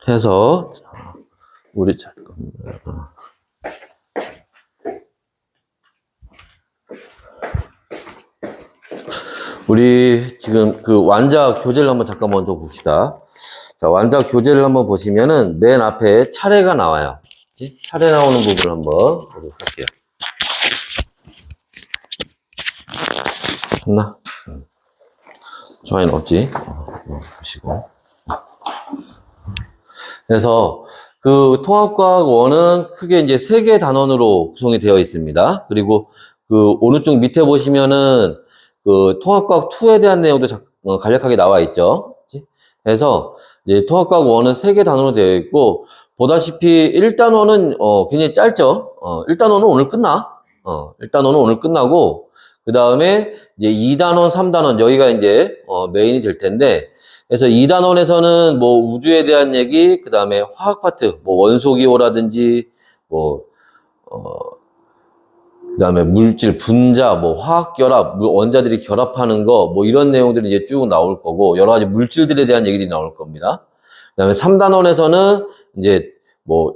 해서 우리 지금 그 완자 교재를 한번 잠깐 먼저 봅시다. 자, 완자 교재를 한번 보시면은 맨 앞에 차례가 나와요. 차례 나오는 부분을 한번 보도록 할게요. 했나? 좋아요는 없지? 보시고. 그래서 그 통합과학 1은 크게 이제 3개의 단원으로 구성이 되어 있습니다. 그리고 그 오른쪽 밑에 보시면은 그 통합과학 2에 대한 내용도 간략하게 나와 있죠. 그래서 이제 통합과학 1은 3개 단원으로 되어 있고, 보다시피 1단원은 굉장히 짧죠. 1단원은 오늘 끝나. 1단원은 오늘 끝나고, 그 다음에 이제 2단원, 3단원 여기가 이제 메인이 될 텐데, 그래서 2단원에서는 뭐 우주에 대한 얘기, 그 다음에 화학 파트, 뭐 원소기호라든지 그 다음에 물질, 분자, 뭐 화학결합, 원자들이 결합하는 거, 뭐 이런 내용들이 이제 쭉 나올 거고, 여러 가지 물질들에 대한 얘기들이 나올 겁니다. 그 다음에 3단원에서는 이제 뭐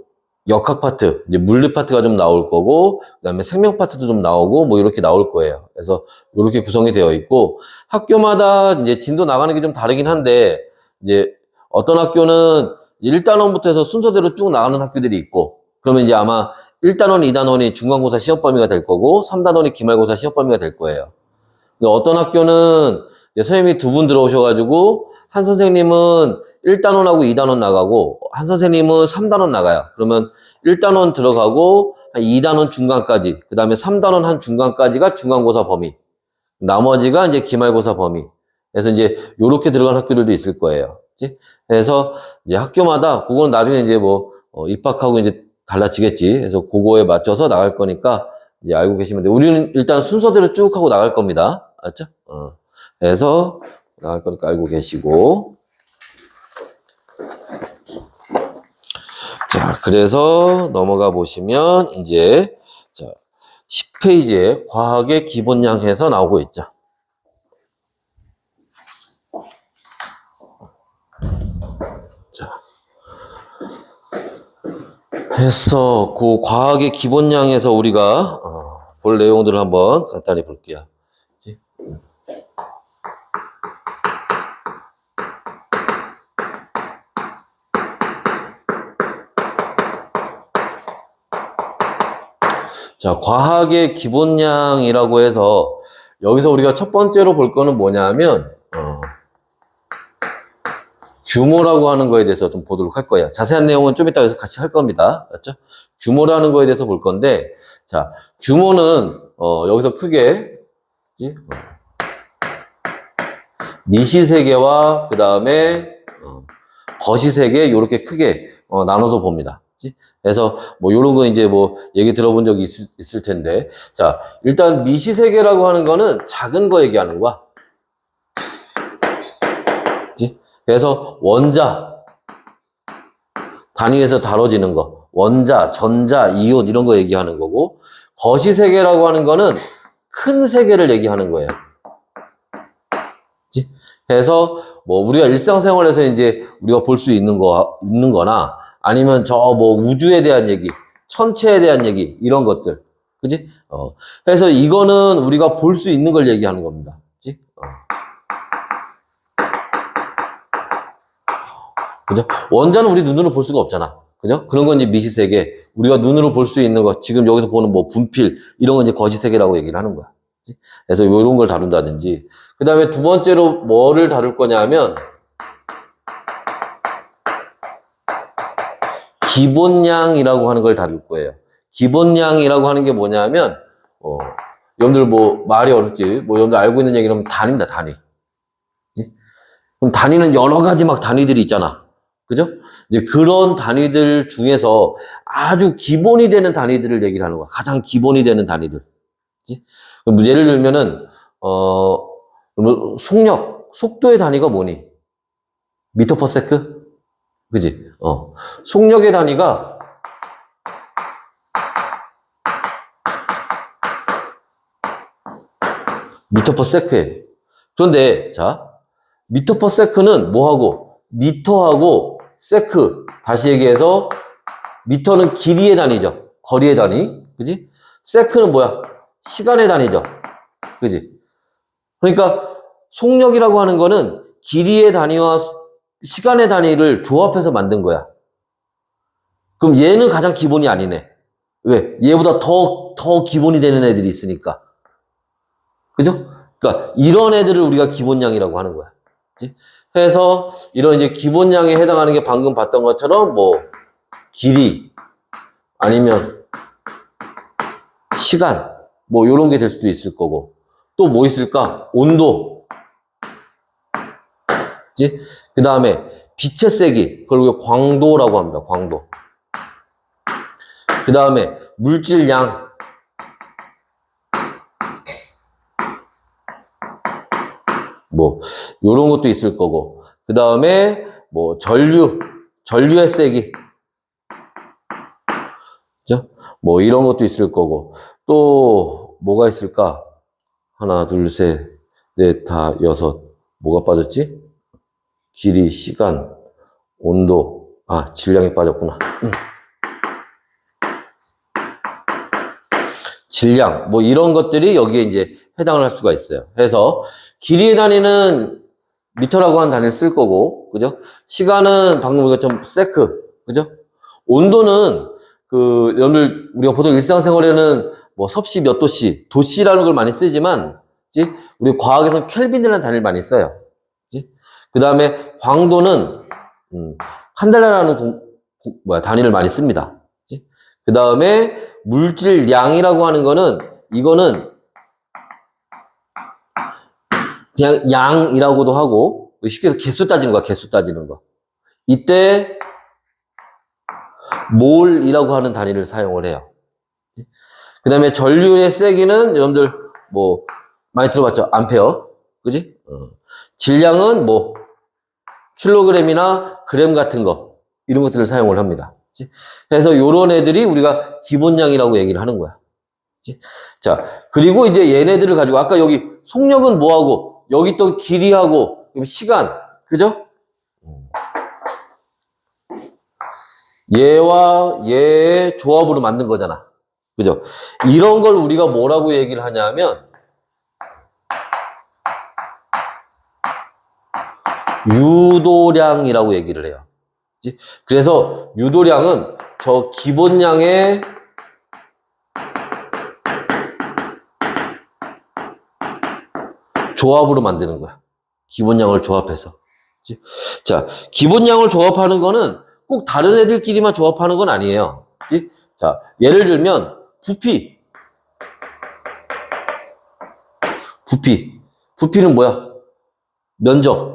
역학 파트, 이제 물리 파트가 좀 나올 거고, 그 다음에 생명 파트도 좀 나오고, 뭐 이렇게 나올 거예요. 그래서 이렇게 구성이 되어 있고, 학교마다 이제 진도 나가는 게 좀 다르긴 한데, 이제 어떤 학교는 1단원부터 해서 순서대로 쭉 나가는 학교들이 있고, 그러면 이제 아마 1단원, 2단원이 중간고사 시험 범위가 될 거고, 3단원이 기말고사 시험 범위가 될 거예요. 근데 어떤 학교는 이제 선생님이 2분 들어오셔가지고, 한 선생님은 1단원하고 2단원 나가고, 한 선생님은 3단원 나가요. 그러면 1단원 들어가고, 한 2단원 중간까지, 그 다음에 3단원 한 중간까지가 중간고사 범위. 나머지가 이제 기말고사 범위. 그래서 이제 요렇게 들어간 학교들도 있을 거예요. 그치? 그래서 이제 학교마다, 그건 나중에 이제 뭐, 입학하고 이제 달라지겠지. 그래서 그거에 맞춰서 나갈 거니까 이제 알고 계시면 돼요. 우리는 일단 순서대로 쭉 하고 나갈 겁니다. 알았죠? 그래서 나갈 거니까 알고 계시고. 자, 그래서 넘어가 보시면 이제 자, 10페이지에 과학의 기본량 해서 나오고 있죠. 자. 해서 그 과학의 기본량에서 우리가 볼 내용들을 한번 간단히 볼게요. 자, 과학의 기본량이라고 해서 여기서 우리가 첫 번째로 볼 거는 뭐냐면 규모라고 하는 거에 대해서 좀 보도록 할 거예요. 자세한 내용은 좀 이따 같이 할 겁니다. 맞죠? 규모라는 거에 대해서 볼 건데, 자, 규모는, 여기서 크게, 미시세계와 그 다음에, 거시세계, 요렇게 크게, 나눠서 봅니다. 그래서, 뭐, 요런 거 이제 뭐, 얘기 들어본 적이 있을 텐데, 자, 일단 미시세계라고 하는 거는 작은 거 얘기하는 거야. 그래서 원자 단위에서 다뤄지는 거, 원자, 전자, 이온 이런 거 얘기하는 거고, 거시세계라고 하는 거는 큰 세계를 얘기하는 거예요. 그래서 뭐 우리가 일상생활에서 이제 우리가 볼 수 있는 거나 아니면 저 뭐 우주에 대한 얘기, 천체에 대한 얘기 이런 것들, 그지? 그래서 이거는 우리가 볼 수 있는 걸 얘기하는 겁니다. 그지? 그죠? 원자는 우리 눈으로 볼 수가 없잖아. 그죠? 그런 건 이제 미시세계. 우리가 눈으로 볼 수 있는 거, 지금 여기서 보는 뭐 분필, 이런 건 이제 거시세계라고 얘기를 하는 거야. 그치? 그래서 이런 걸 다룬다든지. 그 다음에 두 번째로 뭐를 다룰 거냐 하면, 기본량이라고 하는 걸 다룰 거예요. 기본량이라고 하는 게 뭐냐 하면, 여러분들 뭐 말이 어렵지. 뭐 여러분들 알고 있는 얘기라면 단위입니다, 단위. 그치? 그럼 단위는 여러 가지 막 단위들이 있잖아. 그죠? 이제 그런 단위들 중에서 아주 기본이 되는 단위들을 얘기를 하는 거야. 가장 기본이 되는 단위들. 그치? 그럼 예를 들면은, 속력, 속도의 단위가 뭐니? 미터 퍼 세크? 그지? 속력의 단위가 미터 퍼 세크예요. 그런데, 자, 미터 퍼 세크는 뭐하고? 미터하고 세크, 다시 얘기해서 미터는 길이의 단위죠. 거리의 단위. 그지? 세크는 뭐야? 시간의 단위죠. 그지? 그러니까 속력이라고 하는 거는 길이의 단위와 시간의 단위를 조합해서 만든 거야. 그럼 얘는 가장 기본이 아니네. 왜? 얘보다 더 기본이 되는 애들이 있으니까. 그죠? 그러니까 이런 애들을 우리가 기본량이라고 하는 거야. 그치? 그래서 이런 이제 기본량에 해당하는 게 방금 봤던 것처럼 뭐 길이 아니면 시간 뭐 이런 게 될 수도 있을 거고 또 뭐 있을까? 온도. 그치? 그 다음에 빛의 세기 그걸 우리가 광도라고 합니다. 광도. 그 다음에 물질량. 뭐 요런 것도 있을 거고 그 다음에 뭐 전류의 세기 그죠? 뭐 이런 것도 있을 거고 또 뭐가 있을까? 하나 둘 셋 넷 다 여섯 뭐가 빠졌지? 길이 시간 온도 질량이 빠졌구나. 질량 뭐 이런 것들이 여기에 이제 해당을 할 수가 있어요. 그래서 길이의 단위는 미터라고 하는 단위를 쓸 거고, 그죠? 시간은 방금 우리가 좀 세크, 그죠? 온도는 여러분들 우리가 보통 일상생활에는 뭐 섭씨 몇 도씨, 도씨라는 걸 많이 쓰지만, 그치? 우리 과학에서는 켈빈이라는 단위를 많이 써요. 그 다음에 광도는 칸델라라는 단위를 많이 씁니다. 그 다음에 물질량이라고 하는 거는 이거는 그냥 양이라고도 하고 쉽게 해서 개수 따지는 거야. 개수 따지는 거. 이때 몰이라고 하는 단위를 사용을 해요. 그 다음에 전류의 세기는 여러분들 뭐 많이 들어봤죠? 암페어. 그지? 질량은 뭐 킬로그램이나 그램 같은 거 이런 것들을 사용을 합니다. 그치? 그래서 요런 애들이 우리가 기본량이라고 얘기를 하는 거야. 그치? 자, 그리고 이제 얘네들을 가지고 아까 여기 속력은 뭐하고 여기 또 길이하고 시간 그죠? 얘와 얘의 조합으로 만든 거잖아. 그죠? 이런 걸 우리가 뭐라고 얘기를 하냐면 유도량이라고 얘기를 해요. 그치? 그래서 유도량은 저 기본량의 조합으로 만드는 거야. 기본량을 조합해서. 그치? 자, 기본량을 조합하는 거는 꼭 다른 애들끼리만 조합하는 건 아니에요. 그치? 자, 예를 들면 부피. 부피는 뭐야? 면적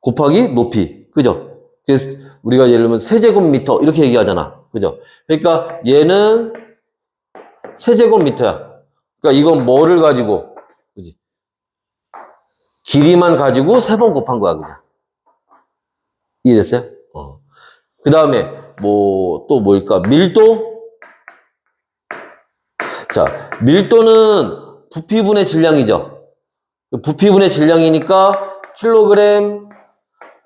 곱하기 높이. 그죠? 그래서 우리가 예를 들면 세제곱미터 이렇게 얘기하잖아. 그죠? 그러니까 얘는 세제곱미터야. 그러니까 이건 뭐를 가지고 그지? 길이만 가지고 3번 곱한 거야, 그냥. 이해됐어요? 그 다음에 뭐 또 뭘까? 밀도? 자, 밀도는 부피분의 질량이죠. 부피분의 질량이니까 킬로그램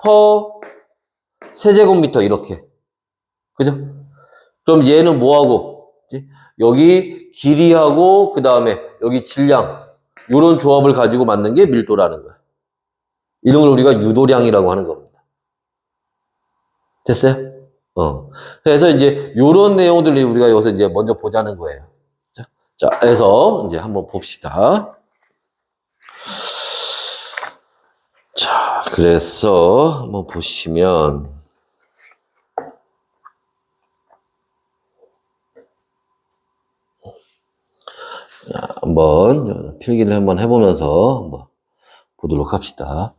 퍼 세제곱미터 이렇게. 그죠? 그럼 얘는 뭐하고? 그치? 여기 길이하고 그 다음에 여기 질량 이런 조합을 가지고 만든 게 밀도라는 거야. 이런 걸 우리가 유도량이라고 하는 겁니다. 됐어요? 그래서 이제 이런 내용들을 우리가 여기서 이제 먼저 보자는 거예요. 자, 그래서 이제 한번 봅시다. 자, 그래서 한번 보시면 한번 필기를 한번 해보면서 한번 보도록 합시다.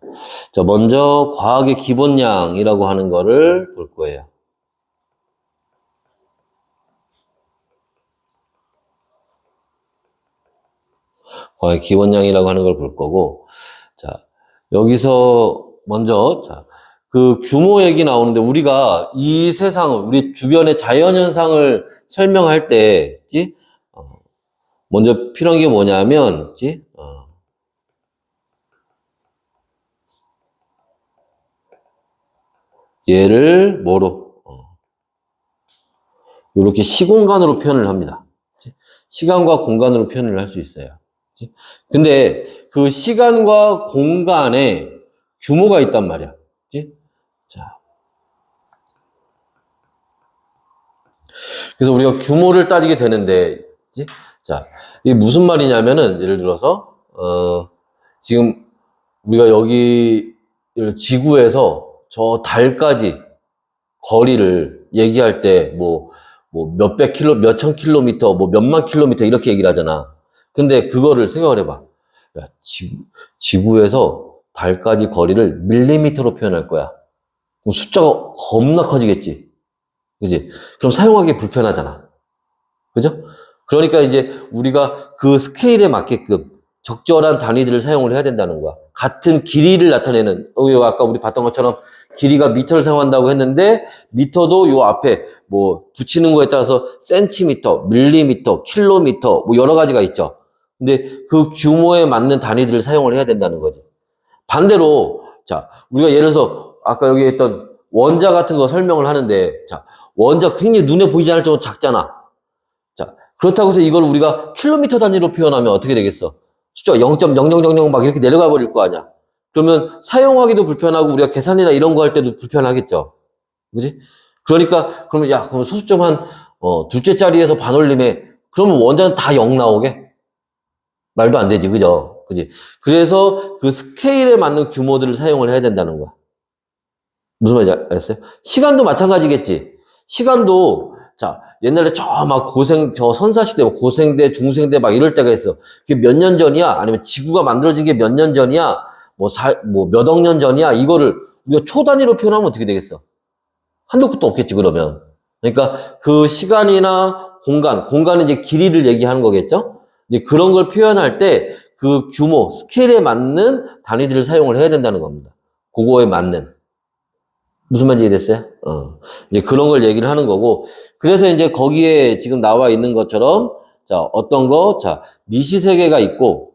자, 먼저 과학의 기본량이라고 하는 거를 볼 거예요. 과학의 기본량이라고 하는 걸 볼 거고, 자, 여기서 먼저, 자, 그 규모 얘기 나오는데 우리가 이 세상을, 우리 주변의 자연현상을 설명할 때, 있지? 먼저 필요한 게 뭐냐면, 있지? 얘를 뭐로? 이렇게 시공간으로 표현을 합니다. 시간과 공간으로 표현을 할 수 있어요. 근데 그 시간과 공간에 규모가 있단 말이야. 자, 그래서 우리가 규모를 따지게 되는데, 자, 이게 무슨 말이냐면은, 예를 들어서, 지금 우리가 여기 지구에서 저 달까지 거리를 얘기할 때, 몇백 킬로, 몇천 킬로미터, 몇만 킬로미터 이렇게 얘기를 하잖아. 근데 그거를 생각을 해봐. 야, 지구에서 달까지 거리를 밀리미터로 표현할 거야. 그럼 숫자가 겁나 커지겠지. 그지? 그럼 사용하기 불편하잖아. 그죠? 그러니까 이제 우리가 그 스케일에 맞게끔 적절한 단위들을 사용을 해야 된다는 거야. 같은 길이를 나타내는, 아까 우리 봤던 것처럼 길이가 미터를 사용한다고 했는데, 미터도 요 앞에 붙이는 거에 따라서 센티미터, 밀리미터, 킬로미터, 여러 가지가 있죠. 근데 그 규모에 맞는 단위들을 사용을 해야 된다는 거지. 반대로, 자, 우리가 예를 들어서 아까 여기 했던 원자 같은 거 설명을 하는데, 자, 원자 굉장히 눈에 보이지 않을 정도로 작잖아. 자, 그렇다고 해서 이걸 우리가 킬로미터 단위로 표현하면 어떻게 되겠어? 숫자가 0.0000 막 이렇게 내려가 버릴 거 아니야. 그러면 사용하기도 불편하고 우리가 계산이나 이런 거 할 때도 불편하겠죠. 그지? 그러니까, 그럼 소수점 둘째 자리에서 반올림해. 그러면 원자는 다 0 나오게? 말도 안 되지, 그죠? 그지? 그래서 그 스케일에 맞는 규모들을 사용을 해야 된다는 거야. 무슨 말인지 알았어요? 시간도 마찬가지겠지. 시간도, 자, 옛날에 저 선사시대, 고생대, 중생대 막 이럴 때가 있어. 그게 몇 년 전이야? 아니면 지구가 만들어진 게 몇 년 전이야? 몇 억 년 전이야? 이거를 우리가 초 단위로 표현하면 어떻게 되겠어? 한도 끝도 없겠지, 그러면. 그러니까 그 시간이나 공간은 이제 길이를 얘기하는 거겠죠? 이제 그런 걸 표현할 때 그 규모, 스케일에 맞는 단위들을 사용을 해야 된다는 겁니다. 그거에 맞는. 무슨 말인지 이해됐어요? 이제 그런 걸 얘기를 하는 거고. 그래서 이제 거기에 지금 나와 있는 것처럼, 자, 어떤 거, 자, 미시세계가 있고,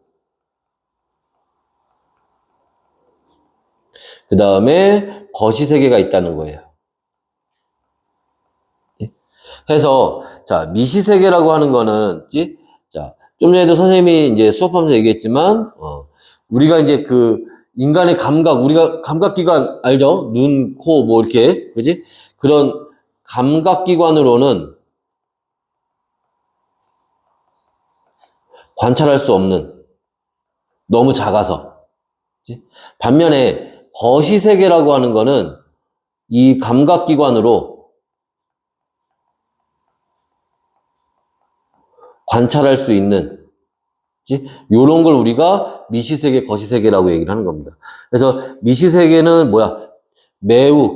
그 다음에 거시세계가 있다는 거예요. 해서, 자, 미시세계라고 하는 거는, 자, 좀 전에도 선생님이 이제 수업하면서 얘기했지만, 우리가 이제 인간의 우리가 감각기관 알죠? 눈, 코, 이렇게, 그지? 그런 감각기관으로는 관찰할 수 없는, 너무 작아서. 그치? 반면에 거시세계라고 하는 거는 이 감각기관으로 관찰할 수 있는, 요런 걸 우리가 미시세계, 거시세계라고 얘기를 하는 겁니다. 그래서 미시세계는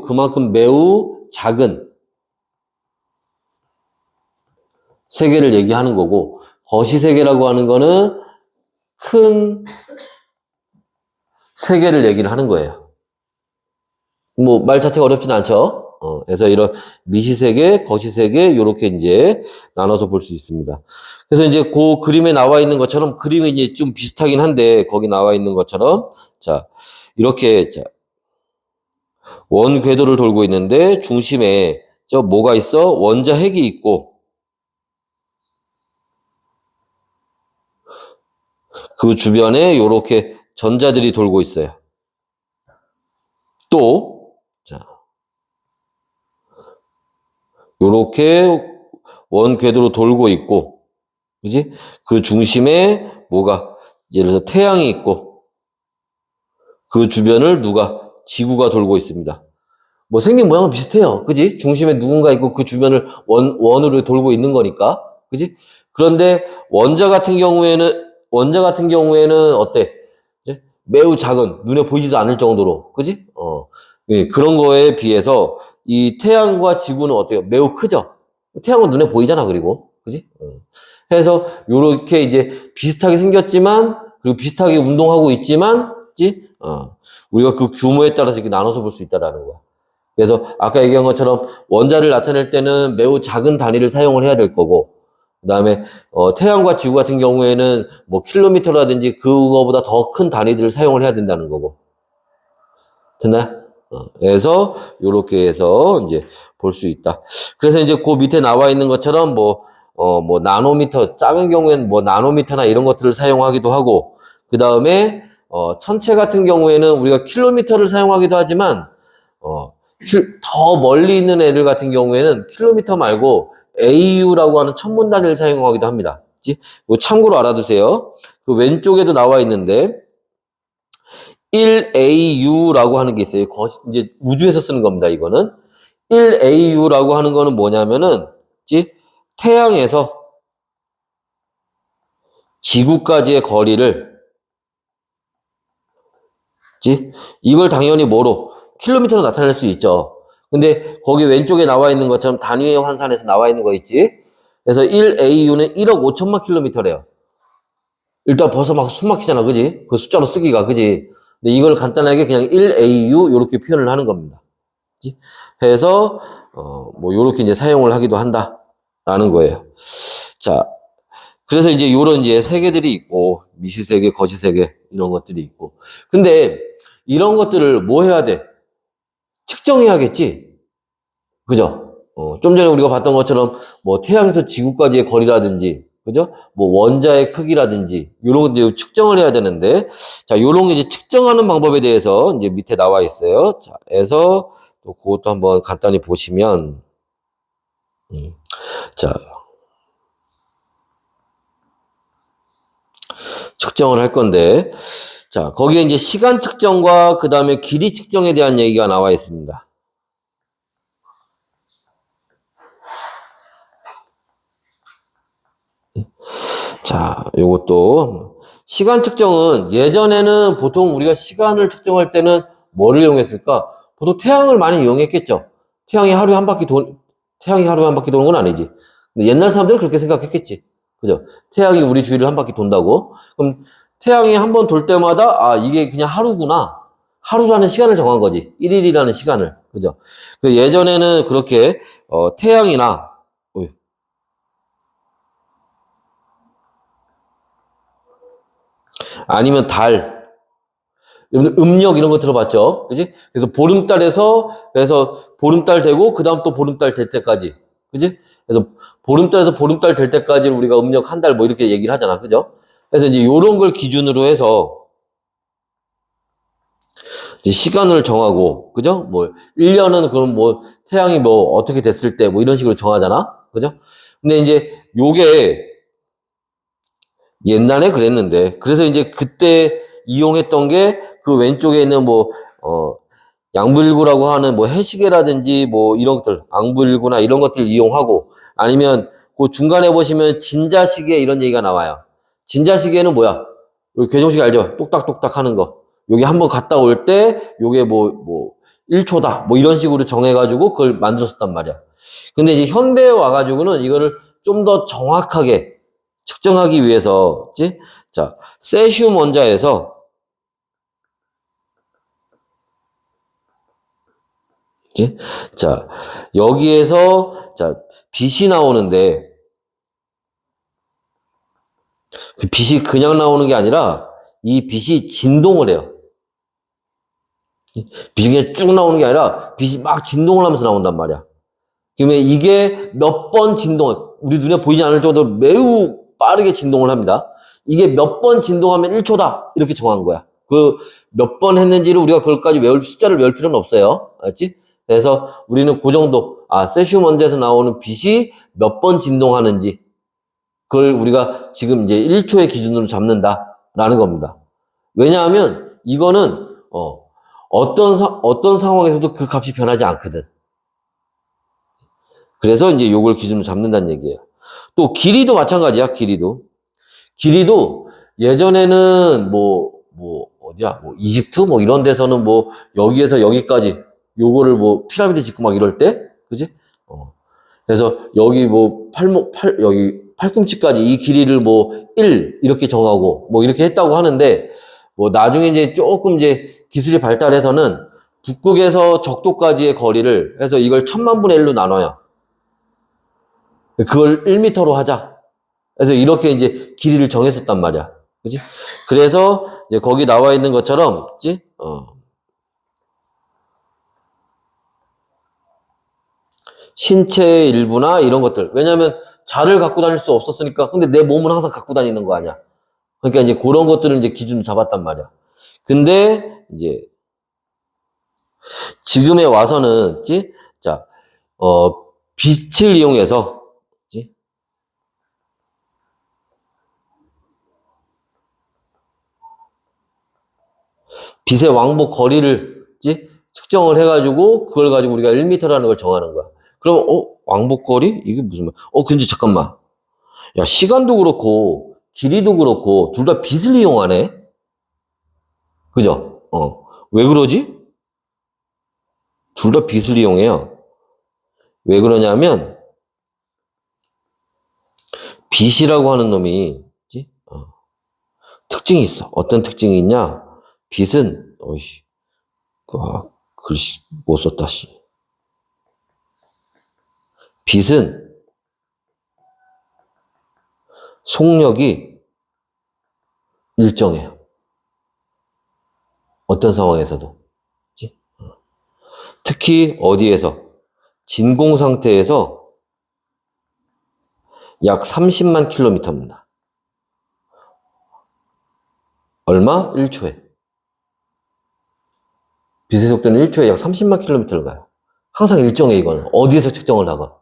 그만큼 매우 작은 세계를 얘기하는 거고, 거시세계라고 하는 거는 큰 세계를 얘기를 하는 거예요. 말 자체가 어렵진 않죠? 그래서 이런 미시세계, 거시세계, 요렇게 이제 나눠서 볼 수 있습니다. 그래서 이제 그 그림에 나와 있는 것처럼, 그림이 이제 좀 비슷하긴 한데, 거기 나와 있는 것처럼, 자, 이렇게, 자, 원 궤도를 돌고 있는데, 중심에, 뭐가 있어? 원자 핵이 있고, 그 주변에 요렇게 전자들이 돌고 있어요. 또, 자, 요렇게 원 궤도로 돌고 있고, 그지? 그 중심에 예를 들어서 태양이 있고, 그 주변을 지구가 돌고 있습니다. 생긴 모양은 비슷해요. 그지? 중심에 누군가 있고 그 주변을 원으로 돌고 있는 거니까. 그지? 그런데 원자 같은 경우에는 어때? 이제 매우 작은, 눈에 보이지도 않을 정도로. 그지? 예, 그런 거에 비해서 이 태양과 지구는 어때요? 매우 크죠? 태양은 눈에 보이잖아, 그리고. 그지? 해서 요렇게 이제 비슷하게 생겼지만, 그리고 비슷하게 운동하고 있지만, 그지? 우리가 그 규모에 따라서 이렇게 나눠서 볼 수 있다라는 거야. 그래서 아까 얘기한 것처럼 원자를 나타낼 때는 매우 작은 단위를 사용을 해야 될 거고, 그 다음에 태양과 지구 같은 경우에는 킬로미터라든지 그거보다 더 큰 단위들을 사용을 해야 된다는 거고. 됐나요? 그래서 요렇게 해서 이제 볼 수 있다. 그래서 이제 그 밑에 나와 있는 것처럼 뭐 나노미터, 작은 경우에는 뭐 나노미터나 이런 것들을 사용하기도 하고, 그 다음에 천체 같은 경우에는 우리가 킬로미터를 사용하기도 하지만 더 멀리 있는 애들 같은 경우에는 킬로미터 말고 AU라고 하는 천문 단위를 사용하기도 합니다. 이거 참고로 알아두세요. 그 왼쪽에도 나와 있는데 1AU라고 하는 게 있어요. 이제 우주에서 쓰는 겁니다. 이거는 1AU라고 하는 거는 뭐냐면은 태양에서 지구까지의 거리를 이걸 당연히 뭐로? 킬로미터로 나타낼 수 있죠. 근데 거기 왼쪽에 나와 있는 것처럼 단위의 환산에서 나와 있는 거 있지? 그래서 1AU는 1억 5천만 킬로미터래요. 일단 벌써 막 숨 막히잖아, 그지? 그 숫자로 쓰기가, 그지? 근데 이걸 간단하게 그냥 1AU 이렇게 표현을 하는 겁니다. 그치? 해서 뭐 요렇게 이제 사용을 하기도 한다라는 거예요. 자, 그래서 이제 요런 이제 세계들이 있고 미시세계, 거시세계 이런 것들이 있고. 근데 이런 것들을 뭐 해야 돼? 측정해야겠지? 그죠? 좀 전에 우리가 봤던 것처럼 뭐 태양에서 지구까지의 거리라든지, 그죠? 뭐 원자의 크기라든지 이런 거 이제 측정을 해야 되는데, 자, 요런 게 이제 측정하는 방법에 대해서 이제 밑에 나와 있어요. 자, 그래서 또 그것도 한번 간단히 보시면, 자, 측정을 할 건데, 자, 거기에 이제 시간 측정과 그 다음에 길이 측정에 대한 얘기가 나와 있습니다. 자, 요것도 시간 측정은 예전에는 보통 우리가 시간을 측정할 때는 뭐를 이용했을까? 보통 태양을 많이 이용했겠죠. 태양이 하루에 한 바퀴 도는 건 아니지. 근데 옛날 사람들은 그렇게 생각했겠지. 그죠? 태양이 우리 주위를 한 바퀴 돈다고. 그럼 태양이 한 번 돌 때마다 아, 이게 그냥 하루구나. 하루라는 시간을 정한 거지. 1일이라는 시간을. 그죠? 그 예전에는 그렇게 태양이나 아니면 달, 음력 이런 거 들어봤죠? 그지? 그래서 보름달 되고, 그 다음 또 보름달 될 때까지. 그지? 그래서 보름달에서 보름달 될 때까지 우리가 음력 한 달 뭐 이렇게 얘기를 하잖아. 그죠? 그래서 이제 요런 걸 기준으로 해서 이제 시간을 정하고, 그죠? 뭐, 1년은 그럼 뭐, 태양이 뭐, 어떻게 됐을 때 뭐 이런 식으로 정하잖아? 그죠? 근데 이제 요게 옛날에 그랬는데, 그래서 이제 그때 이용했던 게 그 왼쪽에 있는 뭐, 양불구라고 하는 뭐 해시계라든지 뭐 이런 것들, 앙불구나 이런 것들 이용하고, 아니면 그 중간에 보시면 진자시계 이런 얘기가 나와요. 진자시계는 뭐야? 괴종식 알죠? 똑딱똑딱 하는 거. 여기 한번 갔다 올 때, 요게 뭐 1초다. 뭐 이런 식으로 정해가지고 그걸 만들었단 말이야. 근데 이제 현대에 와가지고는 이거를 좀 더 정확하게 측정하기 위해서, 자, 세슘 원자에서, 자, 여기에서, 자, 빛이 나오는데, 그 빛이 그냥 나오는 게 아니라, 이 빛이 진동을 해요. 빛이 그냥 쭉 나오는 게 아니라, 빛이 막 진동을 하면서 나온단 말이야. 그러면 이게 몇 번 우리 눈에 보이지 않을 정도로 매우 빠르게 진동을 합니다. 이게 몇 번 진동하면 1초다. 이렇게 정한 거야. 그 몇 번 했는지를 우리가 그걸까지 숫자를 외울 필요는 없어요. 알았지? 그래서 우리는 그 정도, 세슘 원자에서 나오는 빛이 몇 번 진동하는지, 그걸 우리가 지금 이제 1초의 기준으로 잡는다라는 겁니다. 왜냐하면 이거는, 어떤 상황에서도 그 값이 변하지 않거든. 그래서 이제 요걸 기준으로 잡는다는 얘기예요. 또 길이도 마찬가지야, 길이도. 길이도 예전에는 어디야, 이집트 뭐 이런 데서는 뭐 여기에서 여기까지 요거를 뭐 피라미드 짓고 막 이럴 때, 그지? 그래서 여기 여기 팔꿈치까지 이 길이를 뭐 1 이렇게 정하고 뭐 이렇게 했다고 하는데, 뭐 나중에 이제 조금 이제 기술이 발달해서는 북극에서 적도까지의 거리를 해서 이걸 1000만분의 1로 나눠요. 그걸 1m로 하자. 그래서 이렇게 이제 길이를 정했었단 말이야. 그지? 그래서 이제 거기 나와 있는 것처럼, 그지? 신체의 일부나 이런 것들. 왜냐면 자를 갖고 다닐 수 없었으니까. 근데 내 몸은 항상 갖고 다니는 거 아니야. 그러니까 이제 그런 것들을 이제 기준으로 잡았단 말이야. 근데 이제 지금에 와서는, 있지? 자, 빛을 이용해서, 있지? 빛의 왕복 거리를, 있지? 측정을 해가지고, 그걸 가지고 우리가 1m라는 걸 정하는 거야. 그럼, 왕복 거리? 이게 무슨 말? 근데 잠깐만. 야, 시간도 그렇고, 길이도 그렇고, 둘 다 빛을 이용하네? 그죠? 왜 그러지? 둘 다 빛을 이용해요. 왜 그러냐면, 빛이라고 하는 놈이, 있지? 특징이 있어. 어떤 특징이 있냐? 빛은, 글씨 못 썼다, 씨. 빛은 속력이 일정해요. 어떤 상황에서도. 그치? 특히 어디에서? 진공 상태에서 약 30만 킬로미터입니다. 얼마? 1초에. 빛의 속도는 1초에 약 30만 킬로미터를 가요. 항상 일정해, 이거는. 어디에서 측정을 하건.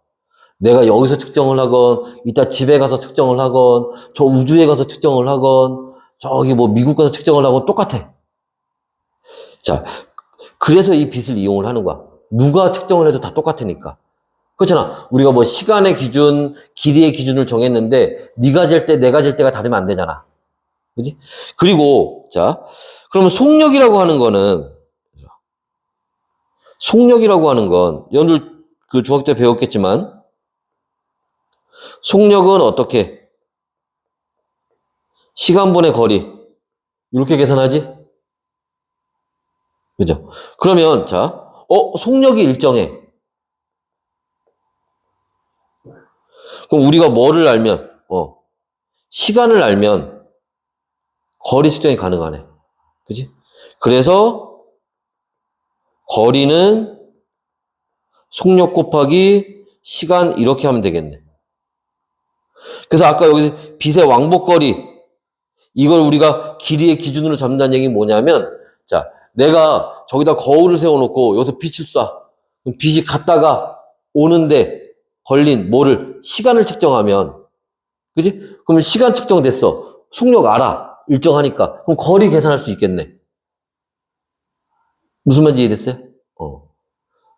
내가 여기서 측정을 하건, 이따 집에 가서 측정을 하건, 저 우주에 가서 측정을 하건, 저기 뭐 미국 가서 측정을 하건 똑같아. 자, 그래서 이 빛을 이용을 하는 거야. 누가 측정을 해도 다 똑같으니까. 그렇잖아. 우리가 뭐 시간의 기준, 길이의 기준을 정했는데 네가 잴 때, 내가 잴 때가 다르면 안 되잖아. 그지? 그리고 자, 그러면 속력이라고 하는 거는 여러분들 그 중학교 때 배웠겠지만 속력은 어떻게? 시간분의 거리. 이렇게 계산하지? 그죠? 그러면 자, 속력이 일정해. 그럼 우리가 뭐를 알면, 시간을 알면 거리 측정이 가능하네. 그지? 그래서 거리는 속력 곱하기 시간 이렇게 하면 되겠네. 그래서 아까 여기 빛의 왕복 거리, 이걸 우리가 길이의 기준으로 잡는다는 얘기는 뭐냐면, 자, 내가 저기다 거울을 세워놓고 여기서 빛을 쏴. 그럼 빛이 갔다가 오는데 걸린 시간을 측정하면, 그지? 그러면 시간 측정됐어. 속력 알아. 일정하니까. 그럼 거리 계산할 수 있겠네. 무슨 말인지 이해됐어요?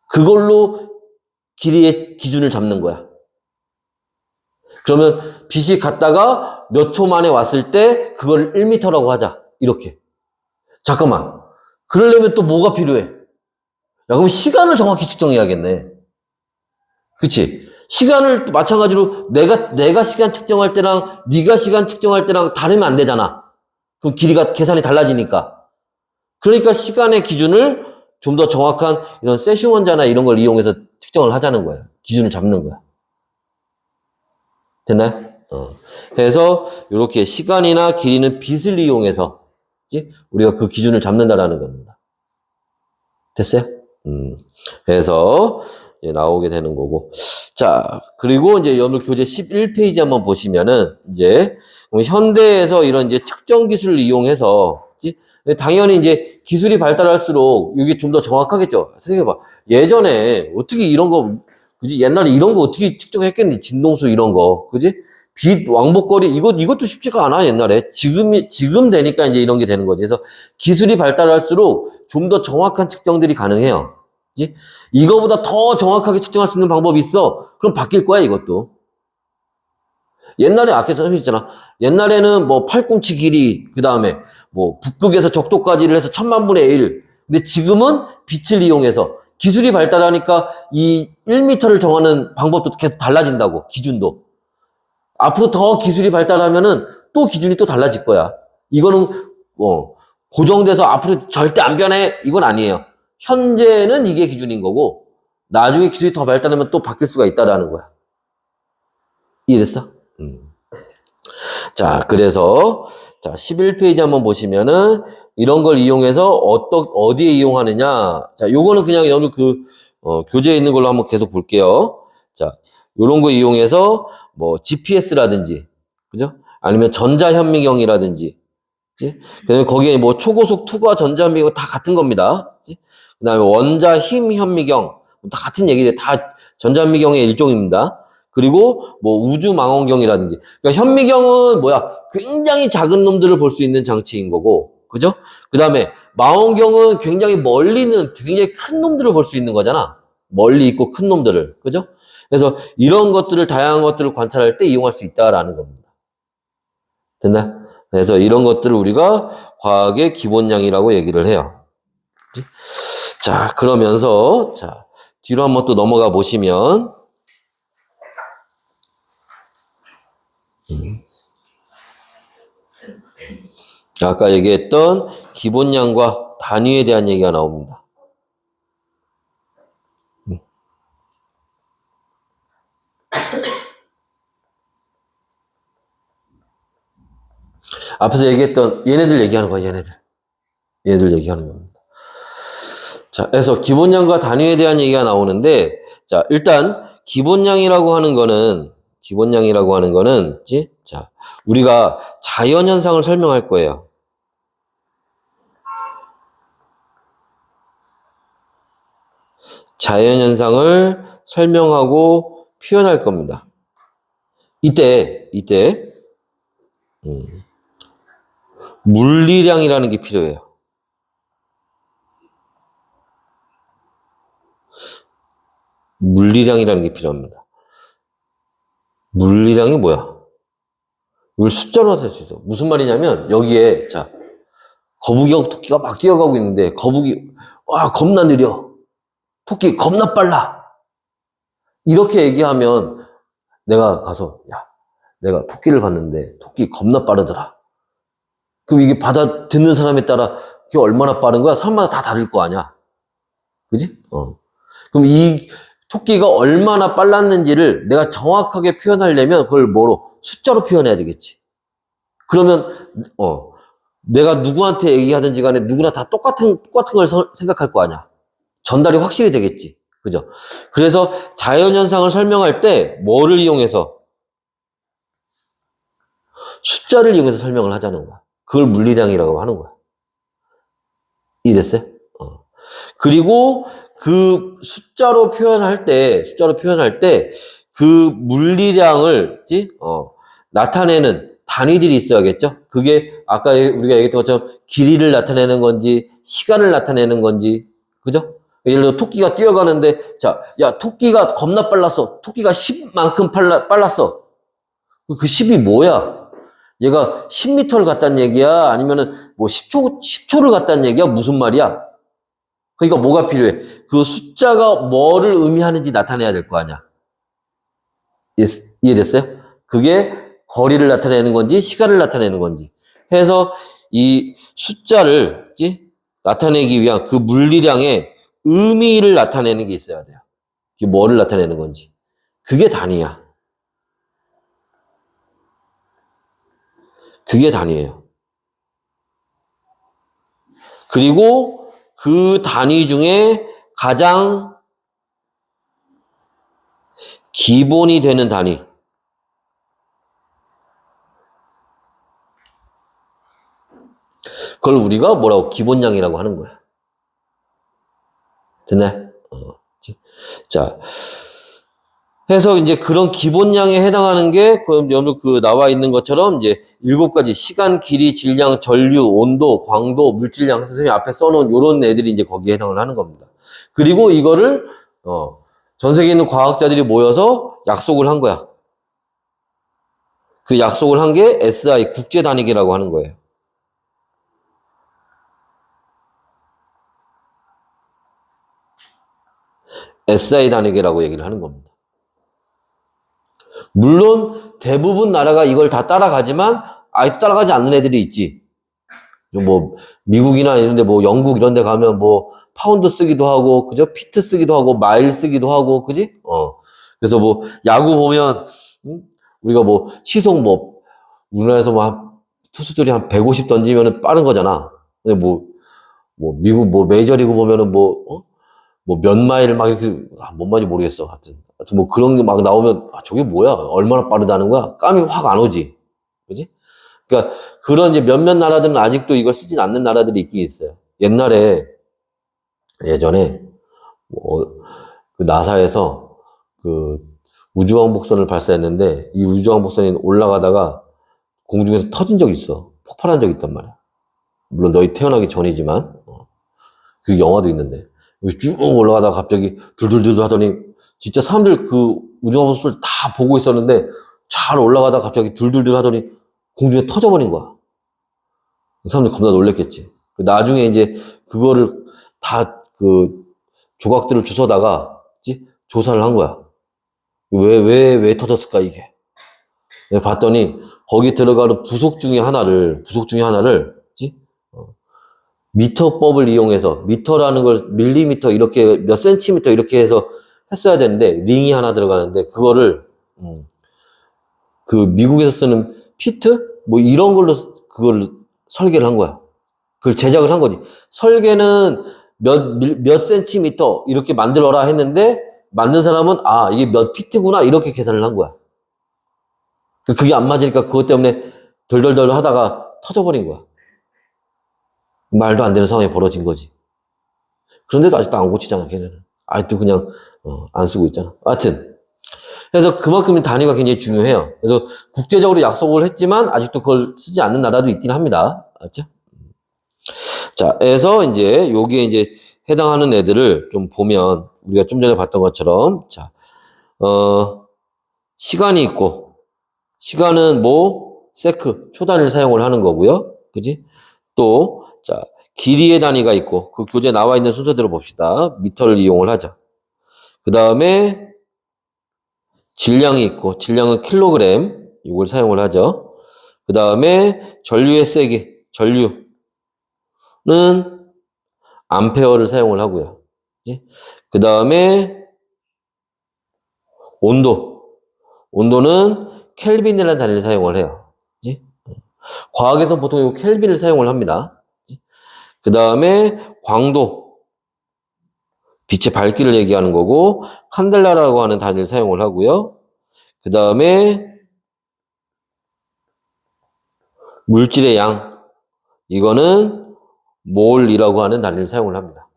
그걸로 길이의 기준을 잡는 거야. 그러면 빛이 갔다가 몇 초 만에 왔을 때 그걸 1m라고 하자. 이렇게. 잠깐만. 그러려면 또 뭐가 필요해? 야, 그럼 시간을 정확히 측정해야겠네. 그치? 시간을 마찬가지로 내가 시간 측정할 때랑 네가 시간 측정할 때랑 다르면 안 되잖아. 그럼 길이가 계산이 달라지니까. 그러니까 시간의 기준을 좀 더 정확한 이런 세슘 원자나 이런 걸 이용해서 측정을 하자는 거야. 기준을 잡는 거야. 됐나요? 그래서 이렇게 시간이나 길이는 빛을 이용해서 우리가 그 기준을 잡는다라는 겁니다. 됐어요? 그래서 이제 나오게 되는 거고. 자, 그리고 이제 오늘 교재 11페이지 한번 보시면은 이제 현대에서 이런 이제 측정 기술을 이용해서 당연히 이제 기술이 발달할수록 이게 좀 더 정확하겠죠. 생각해봐. 예전에 어떻게 이런 거, 그지? 옛날에 이런 거 어떻게 측정했겠니? 진동수 이런 거, 그지? 빛 왕복거리 이것도 쉽지가 않아 옛날에. 지금 되니까 이제 이런 게 되는 거지. 그래서 기술이 발달할수록 좀 더 정확한 측정들이 가능해요. 그지? 이거보다 더 정확하게 측정할 수 있는 방법이 있어. 그럼 바뀔 거야 이것도. 옛날에 아까 설명했잖아. 옛날에는 뭐 팔꿈치 길이, 그 다음에 뭐 북극에서 적도까지를 해서 1000만 분의 1. 근데 지금은 빛을 이용해서 기술이 발달하니까 이 1m를 정하는 방법도 계속 달라진다고, 기준도. 앞으로 더 기술이 발달하면은 또 기준이 또 달라질 거야. 이거는 고정돼서 앞으로 절대 안 변해. 이건 아니에요. 현재는 이게 기준인 거고 나중에 기술이 더 발달하면 또 바뀔 수가 있다라는 거야. 이해됐어? 자, 그래서 자, 11페이지 한번 보시면은 이런 걸 이용해서 어디에 이용하느냐. 자, 요거는 그냥 오늘 교재에 있는 걸로 한번 계속 볼게요. 요런 거 이용해서 뭐 GPS라든지, 그죠? 아니면 전자현미경이라든지, 그지? 그다음에 거기에 뭐 초고속 투과 전자현미경 다 같은 겁니다. 그지? 그다음에 원자 힘 현미경 다 같은 얘기들 다 전자현미경의 일종입니다. 그리고 뭐 우주망원경이라든지. 그러니까 현미경은 뭐야? 굉장히 작은 놈들을 볼 수 있는 장치인 거고, 그죠? 그다음에 망원경은 굉장히 멀리 있는 굉장히 큰 놈들을 볼 수 있는 거잖아. 멀리 있고 큰 놈들을, 그죠? 그래서 이런 것들을 다양한 것들을 관찰할 때 이용할 수 있다라는 겁니다. 됐나? 그래서 이런 것들을 우리가 과학의 기본량이라고 얘기를 해요. 그치? 자, 그러면서 자 뒤로 한번 또 넘어가 보시면 아까 얘기했던 기본량과 단위에 대한 얘기가 나옵니다. 앞에서 얘기했던 얘네들 얘기하는 거야, 얘네들 얘기하는 겁니다. 자, 그래서 기본량과 단위에 대한 얘기가 나오는데, 자, 일단 기본량이라고 하는 거는 자, 우리가 자연 현상을 설명할 거예요. 자연 현상을 설명하고 표현할 겁니다. 이때 물리량이라는 게 필요해요. 물리량이라는 게 필요합니다. 물리량이 뭐야? 이걸 숫자로 나타낼 수 있어. 무슨 말이냐면 여기에 자 거북이하고 토끼가 막 뛰어가고 있는데 거북이 와 겁나 느려. 토끼 겁나 빨라. 이렇게 얘기하면 내가 가서 야 내가 토끼를 봤는데 토끼 겁나 빠르더라. 그럼 이게 받아 듣는 사람에 따라 이게 얼마나 빠른 거야? 사람마다 다 다를 거 아니야. 그지? 그럼 이 토끼가 얼마나 빨랐는지를 내가 정확하게 표현하려면 그걸 뭐로? 숫자로 표현해야 되겠지. 그러면 내가 누구한테 얘기하든지 간에 누구나 다 똑같은 걸 생각할 거 아니야. 전달이 확실히 되겠지. 그죠? 그래서 자연현상을 설명할 때 뭐를 이용해서? 숫자를 이용해서 설명을 하자는 거야. 그걸 물리량이라고 하는 거야. 이해됐어요? 그리고 그 숫자로 표현할 때 그 물리량을 나타내는 단위들이 있어야겠죠? 그게 아까 우리가 얘기했던 것처럼 길이를 나타내는 건지 시간을 나타내는 건지, 그죠? 예를 들어 토끼가 뛰어가는데 자, 야 토끼가 겁나 빨랐어. 토끼가 10만큼 빨랐어. 그 10이 뭐야? 얘가 10m를 갔다는 얘기야? 아니면은 뭐 10초를 갔다는 얘기야? 무슨 말이야? 그러니까 뭐가 필요해? 그 숫자가 뭐를 의미하는지 나타내야 될 거 아니야. 이해됐어요? 그게 거리를 나타내는 건지 시간을 나타내는 건지 해서 이 숫자를 나타내기 위한 그 물리량의 의미를 나타내는 게 있어야 돼요. 이게 뭐를 나타내는 건지. 그게 단위야. 그게 단위예요. 그리고 그 단위 중에 가장 기본이 되는 단위. 그걸 우리가 뭐라고? 기본량이라고 하는 거야. 됐네? 자. 해서 이제 그런 기본량에 해당하는 게, 여러분 나와 있는 것처럼 이제 7가지 시간, 길이, 질량, 전류, 온도, 광도, 물질량, 선생님이 앞에 써놓은 요런 애들이 이제 거기에 해당을 하는 겁니다. 그리고 이거를, 전 세계에 있는 과학자들이 모여서 약속을 한 거야. 그 약속을 한 게 SI, 국제단위계라고 하는 거예요. SI 단위계라고 얘기를 하는 겁니다. 물론 대부분 나라가 이걸 다 따라가지만 아예 따라가지 않는 애들이 있지. 뭐 미국이나 이런데 뭐 영국 이런데 가면 뭐 파운드 쓰기도 하고 그죠? 피트 쓰기도 하고 마일 쓰기도 하고 그지? 그래서 뭐 야구 보면 우리가 뭐 시속 뭐 우리나라에서 뭐 투수들이 한 150 던지면은 빠른 거잖아. 근데 뭐 미국 뭐 메이저리그 보면은 뭐 몇 마일 막 이렇게 뭔 말인지 모르겠어. 하여튼 하여튼 뭐 그런 게 막 나오면, 아, 저게 뭐야? 얼마나 빠르다는 거야? 감이 확 안 오지. 그지? 그러니까 그런 이제 몇몇 나라들은 아직도 이걸 쓰진 않는 나라들이 있긴 있어요. 예전에, 뭐, 그 나사에서 그 우주왕복선을 발사했는데 이 우주왕복선이 올라가다가 공중에서 터진 적이 있어. 폭발한 적이 있단 말이야. 물론 너희 태어나기 전이지만, 그 영화도 있는데. 쭉 올라가다가 갑자기 둘둘둘 하더니 진짜 사람들 그 우주왕복선을 다 보고 있었는데 잘 올라가다가 갑자기 둘둘둘 하더니 공중에 터져버린 거야. 사람들 겁나 놀랬겠지. 나중에 이제 그거를 다 그 조각들을 주워다가 조사를 한 거야. 왜 터졌을까, 이게. 봤더니 거기 들어가는 부속 중에 하나를, 미터법을 이용해서, 미터라는 걸 밀리미터 이렇게 몇 센티미터 이렇게 해서 했어야 되는데, 링이 하나 들어가는데, 그거를, 그 미국에서 쓰는 피트? 뭐 이런 걸로 그걸 설계를 한 거야. 그걸 제작을 한 거지. 설계는 몇 센티미터 이렇게 만들어라 했는데, 만든 사람은, 아, 이게 몇 피트구나, 이렇게 계산을 한 거야. 그게 안 맞으니까 그것 때문에 덜덜덜 하다가 터져버린 거야. 말도 안 되는 상황이 벌어진 거지. 그런데도 아직도 안 고치잖아, 걔네는. 아직도 그냥, 안 쓰고 있잖아. 하여튼. 그래서 그만큼 단위가 굉장히 중요해요. 그래서 국제적으로 약속을 했지만 아직도 그걸 쓰지 않는 나라도 있긴 합니다. 알죠? 자, 그래서 이제 여기에 이제 해당하는 애들을 좀 보면 우리가 좀 전에 봤던 것처럼, 자, 시간이 있고, 시간은 뭐, 세크, 초단위를 사용을 하는 거고요. 그지? 또, 자, 길이의 단위가 있고, 그 교재에 나와 있는 순서대로 봅시다. 미터를 이용을 하자. 그 다음에 질량이 있고, 질량은 킬로그램, 이걸 사용을 하죠. 그 다음에 전류의 세기, 전류는 암페어를 사용을 하고요. 그 다음에 온도는 켈빈이라는 단위를 사용을 해요. 과학에서 보통 이 켈빈을 사용을 합니다. 그 다음에 광도, 빛의 밝기를 얘기하는 거고, 칸델라라고 하는 단위를 사용을 하고요. 그 다음에 물질의 양, 이거는 몰이라고 하는 단위를 사용을 합니다.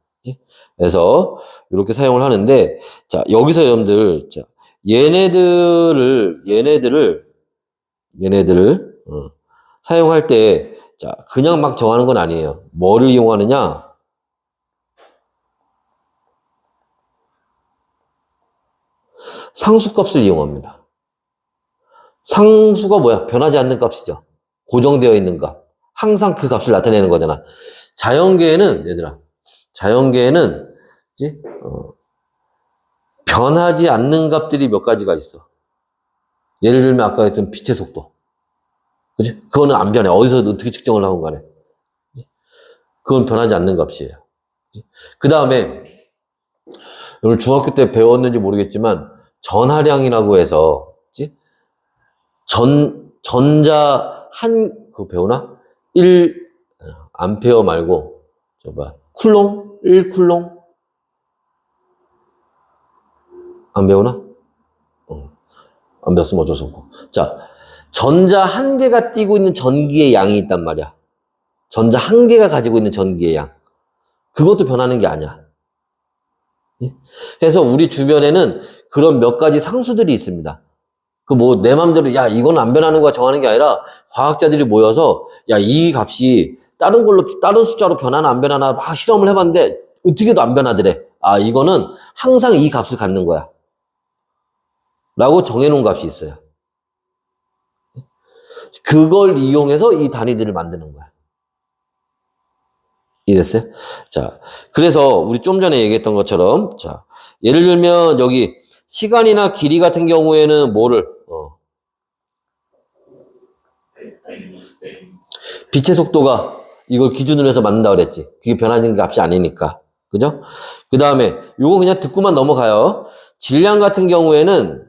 그래서 이렇게 사용을 하는데, 자, 여기서 여러분들, 자, 얘네들을 사용할 때, 자, 그냥 막 정하는 건 아니에요. 뭐를 이용하느냐? 상수값을 이용합니다. 상수가 뭐야? 변하지 않는 값이죠. 고정되어 있는 값. 항상 그 값을 나타내는 거잖아. 자연계에는 변하지 않는 값들이 몇 가지가 있어. 예를 들면 아까 했던 빛의 속도. 그치? 그거는 안 변해. 어디서 어떻게 측정을 하건 간에. 그건 변하지 않는 값이에요. 그 다음에, 오늘 중학교 때 배웠는지 모르겠지만, 전하량이라고 해서, 그거 배우나? 1 암페어 말고, 쿨롱? 1쿨롱? 안 배우나? 안 배웠으면 어쩔 수 없고. 자, 전자 한 개가 띄고 있는 전기의 양이 있단 말이야. 전자 한 개가 가지고 있는 전기의 양. 그것도 변하는 게 아니야. 그래서 우리 주변에는 그런 몇 가지 상수들이 있습니다. 그 뭐 내 맘대로 야 이건 안 변하는 거야 정하는 게 아니라 과학자들이 모여서 야 이 값이 다른 숫자로 변하나 안 변하나 막 실험을 해봤는데 어떻게도 안 변하더래. 아 이거는 항상 이 값을 갖는 거야. 라고 정해놓은 값이 있어요. 그걸 이용해서 이 단위들을 만드는 거야. 이해됐어요? 자, 그래서 우리 좀 전에 얘기했던 것처럼, 자, 예를 들면 여기 시간이나 길이 같은 경우에는 빛의 속도가 이걸 기준으로 해서 만든다 그랬지. 그게 변하는 값이 아니니까. 그죠? 그 다음에 요거 그냥 듣고만 넘어가요. 질량 같은 경우에는